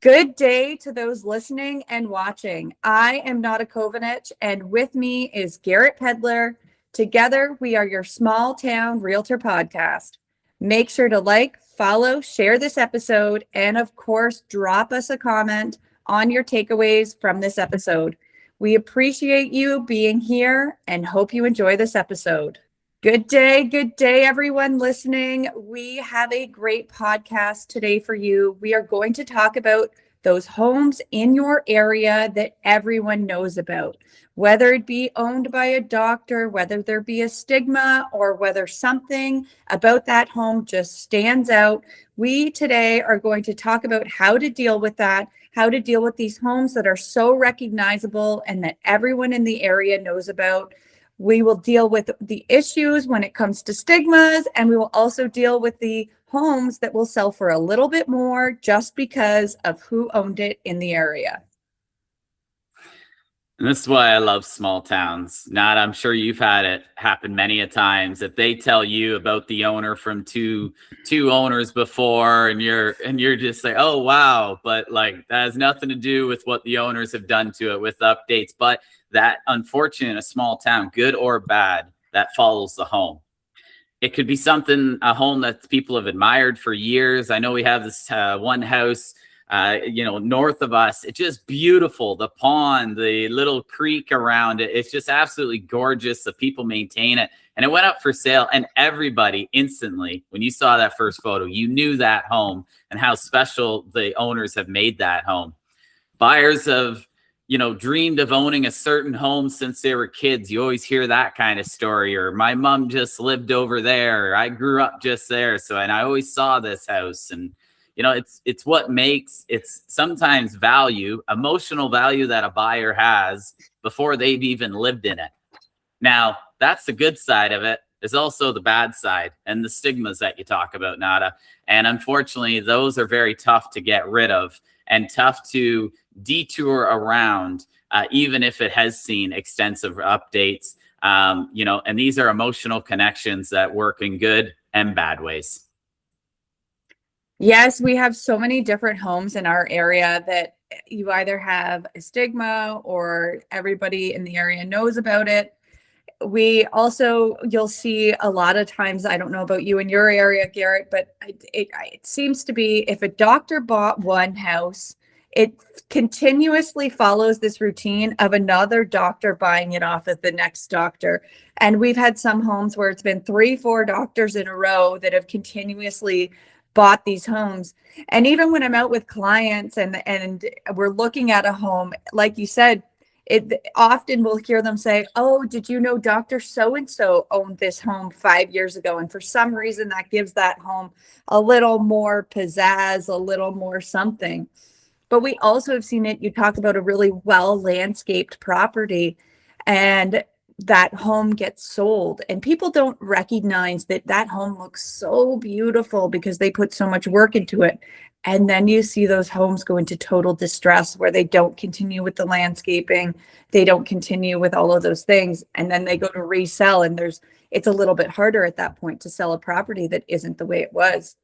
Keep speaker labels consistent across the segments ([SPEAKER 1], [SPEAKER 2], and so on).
[SPEAKER 1] Good day to those listening and watching. I am not a Kovinich, and with me is Garrett Pedlar. Together, we are your Small Town Realtor Podcast. Make sure to like, follow, share this episode, and of course, drop us a comment on your takeaways from this episode. We appreciate you being here and hope you enjoy this episode. Good day, everyone listening. We have a great podcast today for you. We are going to talk about those homes in your area that everyone knows about, whether it be owned by a doctor, whether there be a stigma, or whether something about that home just stands out. We today are going to talk about how to deal with that, how to deal with these homes that are so recognizable and that everyone in the area knows about. We will deal with the issues when it comes to stigmas, and we will also deal with the homes that will sell for a little bit more just because of who owned it in the area.
[SPEAKER 2] And this is why I love small towns. I'm sure you've had it happen many a times that they tell you about the owner from two owners before, and you're just like, oh wow, but like that has nothing to do with what the owners have done to it with updates. But that unfortunate in a small town, good or bad, that follows the home. It could be a home that people have admired for years. I know we have this one house north of us. It's just beautiful. The pond, the little creek around it. It's just absolutely gorgeous. The people maintain it. And it went up for sale. And everybody instantly, when you saw that first photo, you knew that home and how special the owners have made that home. Buyers have, dreamed of owning a certain home since they were kids. You always hear that kind of story, or my mom just lived over there, or I grew up just there. And I always saw this house. And it's what makes it's sometimes emotional value that a buyer has before they've even lived in it. Now, that's the good side of it. There's also the bad side and the stigmas that you talk about, Nada. And unfortunately, those are very tough to get rid of and tough to detour around, even if it has seen extensive updates. And these are emotional connections that work in good and bad ways.
[SPEAKER 1] Yes, we have so many different homes in our area that you either have a stigma or everybody in the area knows about it. You'll see a lot of times, I don't know about you in your area, Garrett, but it seems to be if a doctor bought one house, it continuously follows this routine of another doctor buying it off of the next doctor. And we've had some homes where it's been 3-4 doctors in a row that have continuously bought these homes. And even when I'm out with clients and we're looking at a home, like you said, it often we'll hear them say, oh, did you know Dr. So-and-so owned this home 5 years ago? And for some reason that gives that home a little more pizzazz, a little more something. But we also have seen it. You talk about a really well landscaped property and that home gets sold and people don't recognize that home looks so beautiful because they put so much work into it. And then you see those homes go into total distress where they don't continue with the landscaping. They don't continue with all of those things. And then they go to resell and it's a little bit harder at that point to sell a property that isn't the way it was.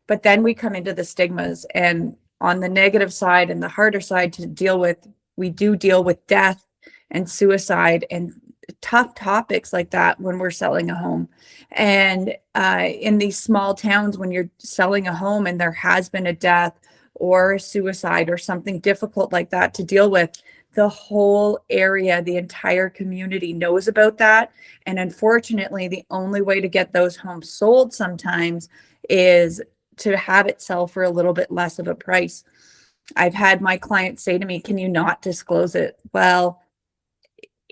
[SPEAKER 1] But then we come into the stigmas, and on the negative side and the harder side to deal with, we do deal with death and suicide and tough topics like that when we're selling a home. And in these small towns, when you're selling a home and there has been a death or a suicide or something difficult like that to deal with, the whole area, the entire community knows about that. And unfortunately, the only way to get those homes sold sometimes is to have it sell for a little bit less of a price. I've had my clients say to me, can you not disclose it? Well,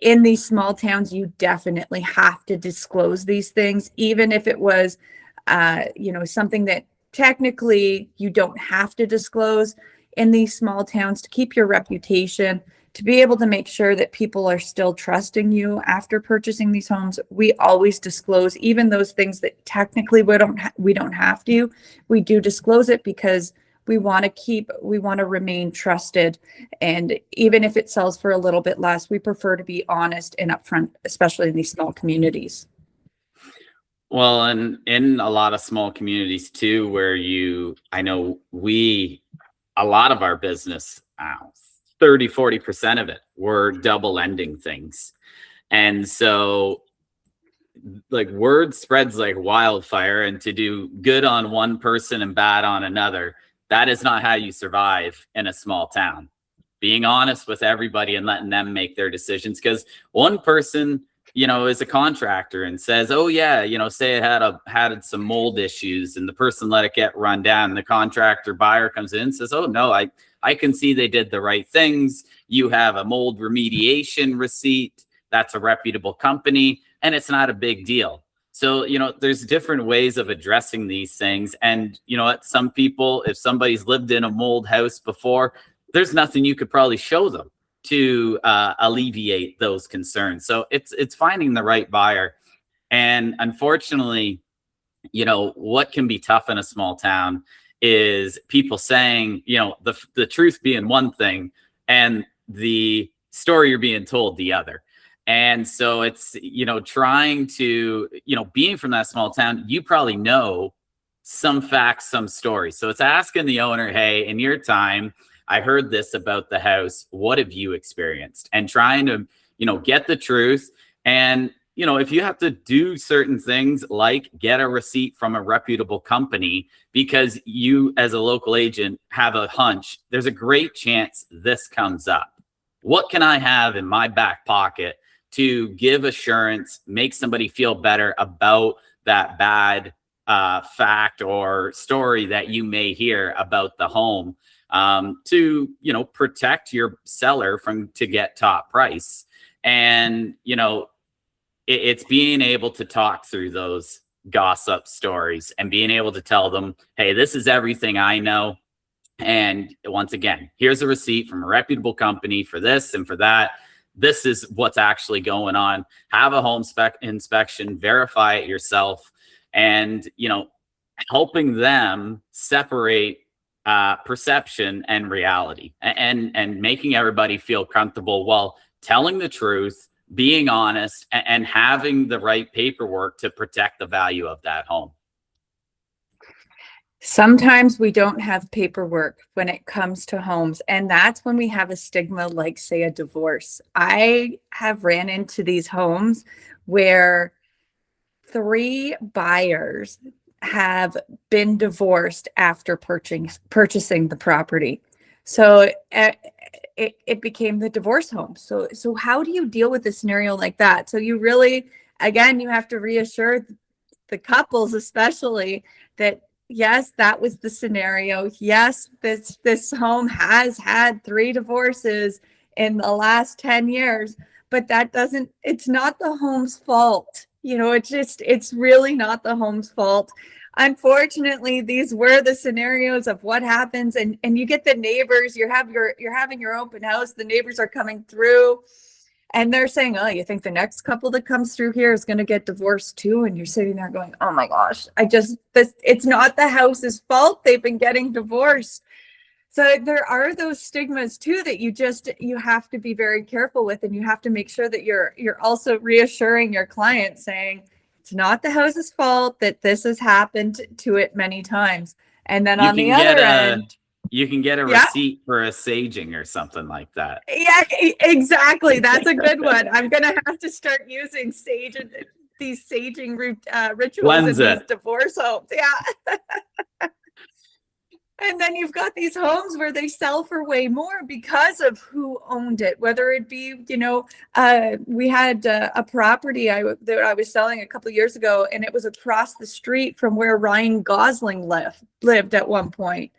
[SPEAKER 1] in these small towns, you definitely have to disclose these things, even if it was, something that technically you don't have to disclose in these small towns to keep your reputation, to be able to make sure that people are still trusting you after purchasing these homes. We always disclose even those things that technically we don't have to. We do disclose it because we want to remain trusted. And even if it sells for a little bit less, we prefer to be honest and upfront, especially in these small communities.
[SPEAKER 2] Well, and in a lot of small communities too, where I know we a lot of our business, 30-40% of it were double ending things. And so like word spreads like wildfire, and to do good on one person and bad on another, that is not how you survive in a small town. Being honest with everybody and letting them make their decisions, because one person, is a contractor and says, oh yeah, say it had some mold issues, and the person let it get run down, and the contractor buyer comes in and says, oh no, I can see they did the right things. You have a mold remediation receipt. That's a reputable company, and it's not a big deal. So, there's different ways of addressing these things. And what, some people, if somebody's lived in a mold house before, there's nothing you could probably show them to alleviate those concerns. So it's finding the right buyer. And unfortunately, what can be tough in a small town is people saying, the truth being one thing and the story you're being told the other. And so it's, trying to, being from that small town, you probably know some facts, some stories. So it's asking the owner, hey, in your time, I heard this about the house. What have you experienced? And trying to, get the truth. And, if you have to do certain things like get a receipt from a reputable company because you as a local agent have a hunch, there's a great chance this comes up. What can I have in my back pocket to give assurance, make somebody feel better about that bad fact or story that you may hear about the home, to, protect your seller to get top price. And, it's being able to talk through those gossip stories and being able to tell them, hey, this is everything I know. And once again, here's a receipt from a reputable company for this and for that. This is what's actually going on. Have a home inspection, verify it yourself, and, helping them separate perception and reality, and making everybody feel comfortable while telling the truth, being honest, and having the right paperwork to protect the value of that home.
[SPEAKER 1] Sometimes we don't have paperwork when it comes to homes, and that's when we have a stigma, like say a divorce. I have ran into these homes where 3 buyers have been divorced after purchasing the property. So it became the divorce home. So how do you deal with a scenario like that? So you really, again, you have to reassure the couples, especially, that yes, that was the scenario. Yes, this home has had 3 divorces in the last 10 years, but it's not the home's fault. It's really not the home's fault. Unfortunately, these were the scenarios of what happens, and you get the neighbors. You're having your open house. The neighbors are coming through, and they're saying, "Oh, you think the next couple that comes through here is going to get divorced too?" And you're sitting there going, "Oh my gosh, it's not the house's fault. They've been getting divorced." So there are those stigmas too that you have to be very careful with, and you have to make sure that you're also reassuring your client, saying it's not the house's fault that this has happened to it many times. And then on the other end,
[SPEAKER 2] you can get a receipt for a saging or something like that.
[SPEAKER 1] Yeah, exactly. That's a good one. I'm gonna have to start using these saging rituals in these divorce homes. Yeah. And then you've got these homes where they sell for way more because of who owned it, whether it be, we had a property that I was selling a couple of years ago, and it was across the street from where Ryan Gosling lived at one point.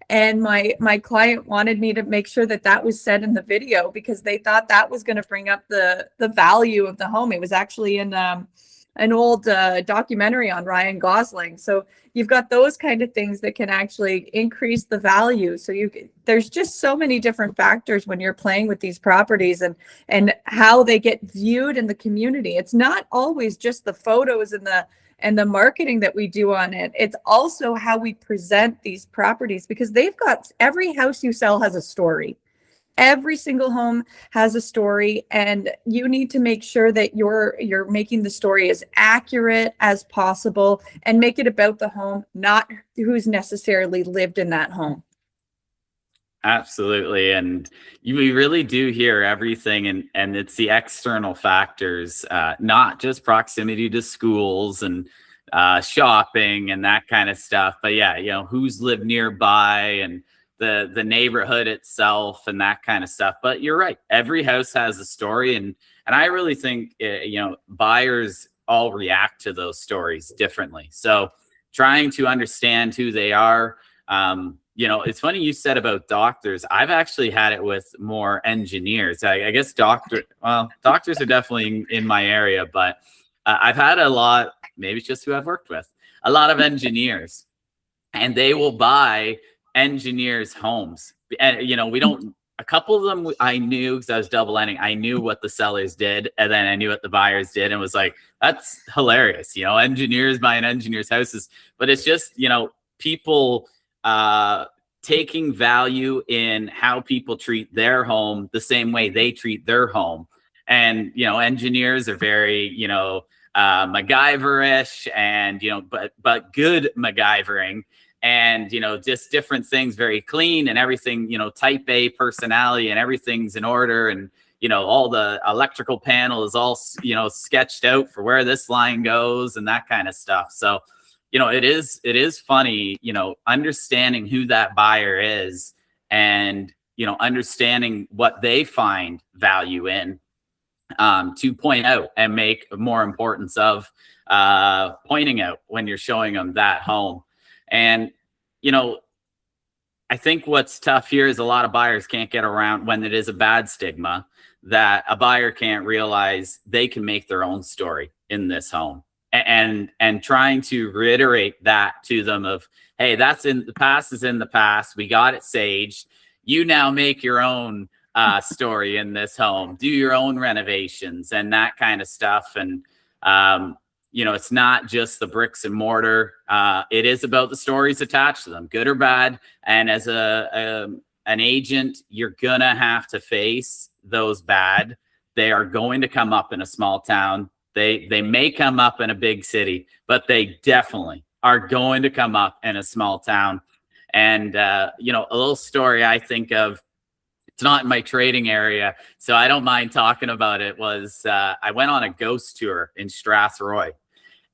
[SPEAKER 1] And my client wanted me to make sure that was said in the video because they thought that was going to bring up the value of the home. It was actually in an old documentary on Ryan Gosling. So you've got those kind of things that can actually increase the value. So there's just so many different factors when you're playing with these properties and how they get viewed in the community. It's not always just the photos and the marketing that we do on it. It's also how we present these properties, because every house you sell has a story. Every single home has a story, and you need to make sure that you're making the story as accurate as possible and make it about the home, not who's necessarily lived in that home.
[SPEAKER 2] Absolutely. And we really do hear everything, and it's the external factors, not just proximity to schools and shopping and that kind of stuff. But yeah, who's lived nearby and the neighborhood itself and that kind of stuff. But you're right. Every house has a story. And I really think, buyers all react to those stories differently. So trying to understand who they are. It's funny you said about doctors. I've actually had it with more engineers. I guess doctors are definitely in my area, but I've had a lot, maybe it's just who I've worked with, a lot of engineers, and they will buy engineers' homes. And, we don't, a couple of them I knew because I was double ending. I knew what the sellers did, and then I knew what the buyers did, and was like, that's hilarious. Engineers buying engineers' houses, but it's just, people taking value in how people treat their home the same way they treat their home. And, engineers are very, MacGyver-ish and, but good MacGyvering, and, just different things, very clean and everything, type A personality, and everything's in order. And, all the electrical panel is all, sketched out for where this line goes and that kind of stuff. So, it is funny, understanding who that buyer is, and, understanding what they find value in, to point out and make more importance of pointing out when you're showing them that home. And, I think what's tough here is a lot of buyers can't get around, when it is a bad stigma, that a buyer can't realize they can make their own story in this home. And trying to reiterate that to them of, hey, that's in the past, is in the past. We got it saged. You now make your own story in this home. Do your own renovations and that kind of stuff. And it's not just the bricks and mortar. It is about the stories attached to them, good or bad. And as an agent, you're gonna have to face those bad. They are going to come up in a small town. They may come up in a big city, but they definitely are going to come up in a small town. And, a little story I think of, it's not in my trading area, so I don't mind talking about it, was I went on a ghost tour in Strathroy.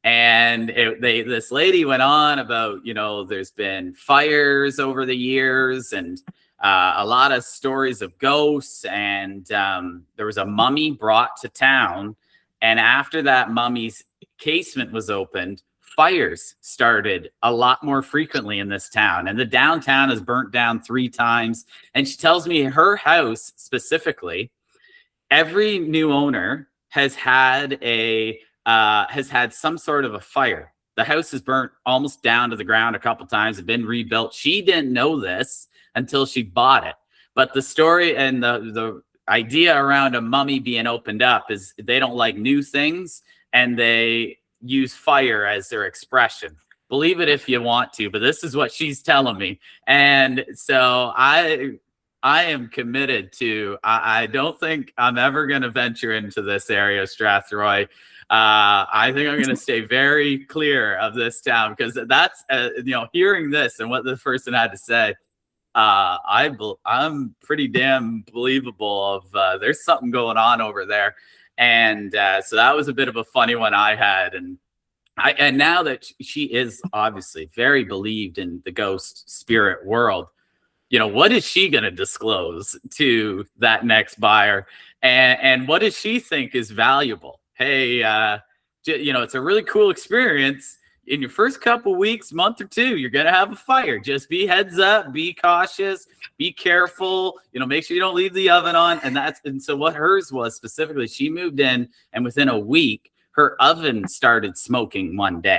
[SPEAKER 2] And this lady went on about, there's been fires over the years, and a lot of stories of ghosts. And there was a mummy brought to town. And after that mummy's casement was opened, fires started a lot more frequently in this town. And the downtown is burnt down 3 times. And she tells me her house specifically, every new owner has had some sort of a fire. The house is burnt almost down to the ground a couple times. It's been rebuilt. She didn't know this until she bought it. But the story and the idea around a mummy being opened up is they don't like new things, and they use fire as their expression. Believe it if you want to, but this is what she's telling me. And so I am committed to, I don't think I'm ever going to venture into this area of Strathroy. I think I'm going to stay very clear of this town, because that's, hearing this and what this person had to say, I'm pretty damn believable of there's something going on over there. And so that was a bit of a funny one I had. And now that she is obviously very believed in the ghost spirit world, what is she going to disclose to that next buyer? And what does she think is valuable? Hey, it's a really cool experience. In your first couple weeks, month or two, you're going to have a fire. Just be heads up, be cautious, be careful, make sure you don't leave the oven on. And so what hers was specifically, she moved in, and within a week, her oven started smoking one day.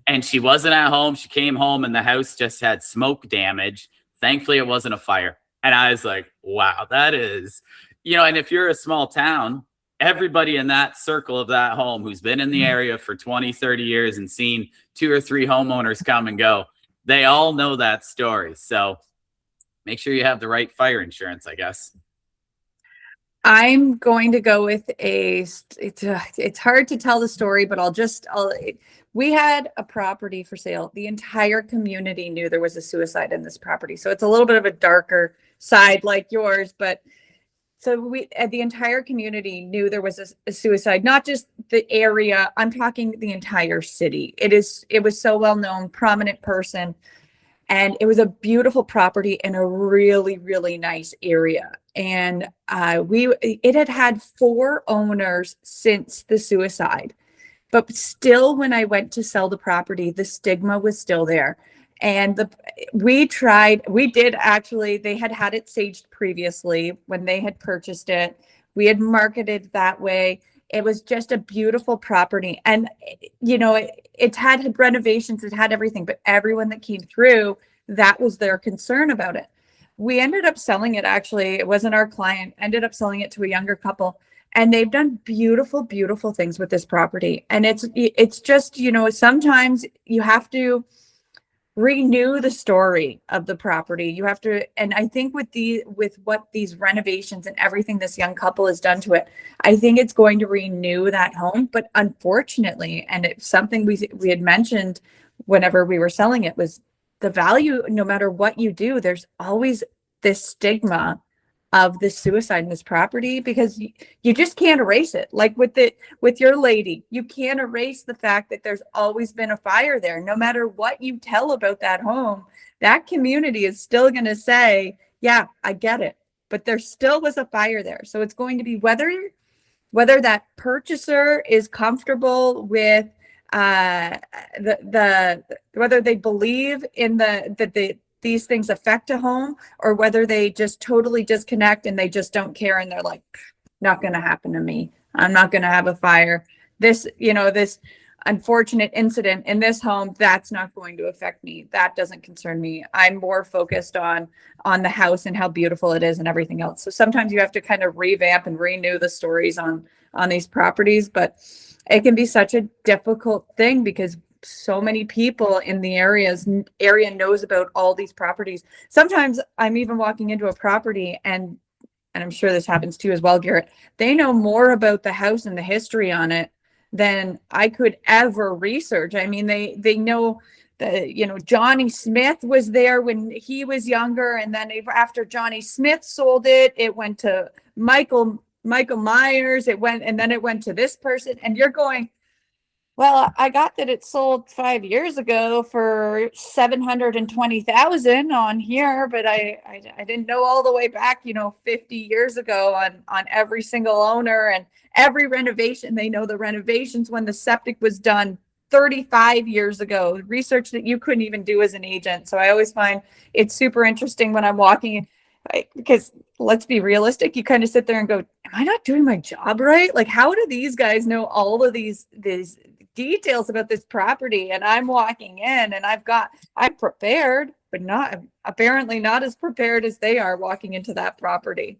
[SPEAKER 2] And she wasn't at home. She came home and the house just had smoke damage. Thankfully, it wasn't a fire. And I was like, wow, that is, and if you're a small town, everybody in that circle of that home who's been in the area for 20, 30 years and seen 2 or 3 homeowners come and go, they all know that story. So make sure you have the right fire insurance, I guess.
[SPEAKER 1] I'm going to go with it's hard to tell the story, but we had a property for sale. The entire community knew there was a suicide in this property. So it's a little bit of a darker side like yours, but so the entire community knew there was a suicide, not just the area. I'm talking the entire city. It was so well known, prominent person. And it was a beautiful property in a really, really nice area. And it had 4 owners since the suicide. But still, when I went to sell the property, the stigma was still there. And we did actually, they had it saged previously when they had purchased it. We had marketed that way. It was just a beautiful property. And, it had renovations, it had everything, but everyone that came through, that was their concern about it. We ended up selling it. Actually, it wasn't our client, ended up selling it to a younger couple. And they've done beautiful, beautiful things with this property. And it's just, sometimes you have to renew the story of the property. You have to, and I think with what these renovations and everything this young couple has done to it, I think it's going to renew that home. But unfortunately, and it's something we had mentioned whenever we were selling it, was the value. No matter what you do, there's always this stigma of the suicide in this property, because you just can't erase it. Like with your lady, you can't erase the fact that there's always been a fire there. No matter what you tell about that home, that community is still going to say, yeah, I get it, but there still was a fire there. So it's going to be whether that purchaser is comfortable with whether they believe in these things affect a home, or whether they just totally disconnect and they just don't care. And they're like, not going to happen to me. I'm not going to have a fire. This unfortunate incident in this home, that's not going to affect me. That doesn't concern me. I'm more focused on the house and how beautiful it is and everything else. So sometimes you have to kind of revamp and renew the stories on these properties, but it can be such a difficult thing because so many people in the area knows about all these properties. Sometimes I'm even walking into a property and I'm sure this happens to you as well, Garrett. They know more about the house and the history on it than I could ever research. I mean, they know that, Johnny Smith was there when he was younger. And then after Johnny Smith sold it, it went to Michael Myers. It went to this person. And you're going, well, I got that it sold 5 years ago for 720,000 on here, but I didn't know all the way back, 50 years ago on every single owner and every renovation. They know the renovations when the septic was done 35 years ago, research that you couldn't even do as an agent. So I always find it's super interesting when I'm walking, because let's be realistic. You kind of sit there and go, am I not doing my job right? Like, how do these guys know all of these details about this property? And I'm walking in and I'm prepared, but apparently not as prepared as they are walking into that property.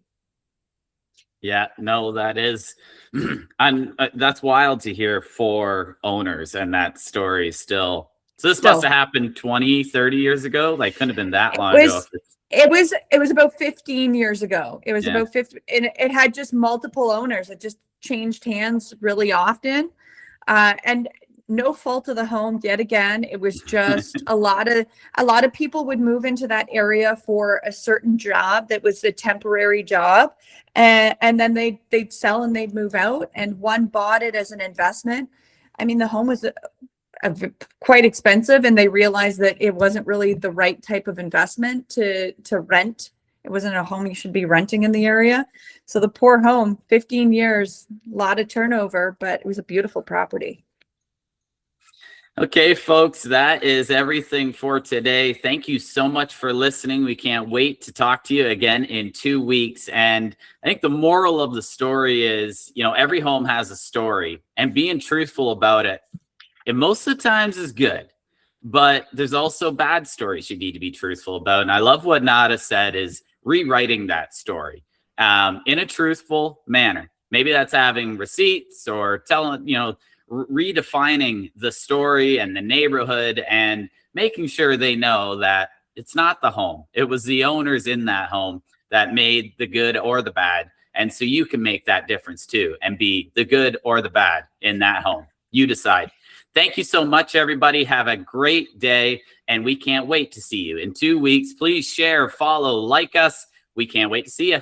[SPEAKER 2] Yeah, no, that is, that's wild to hear 4 owners and that story still. So this must have happened 20, 30 years ago. Like, couldn't have been that long ago.
[SPEAKER 1] It was about 15 years ago. It was about 50, and it had just multiple owners. It just changed hands really often. And no fault of the home yet again. It was just a lot of people would move into that area for a certain job that was a temporary job, and then they'd sell and they'd move out. And one bought it as an investment. I mean, the home was quite expensive, and they realized that it wasn't really the right type of investment to rent. It wasn't a home you should be renting in the area. So the poor home, 15 years, a lot of turnover, but it was a beautiful property.
[SPEAKER 2] Okay, folks, that is everything for today. Thank you so much for listening. We can't wait to talk to you again in 2 weeks. And I think the moral of the story is, every home has a story, and being truthful about it, most of the times is good. But there's also bad stories you need to be truthful about. And I love what Nada said, is rewriting that story in a truthful manner. Maybe that's having receipts or telling, redefining the story and the neighborhood and making sure they know that it's not the home. It was the owners in that home that made the good or the bad. And so you can make that difference too and be the good or the bad in that home. You decide. Thank you so much, everybody. Have a great day. And we can't wait to see you in 2 weeks. Please share, follow, like us. we can't wait to see you.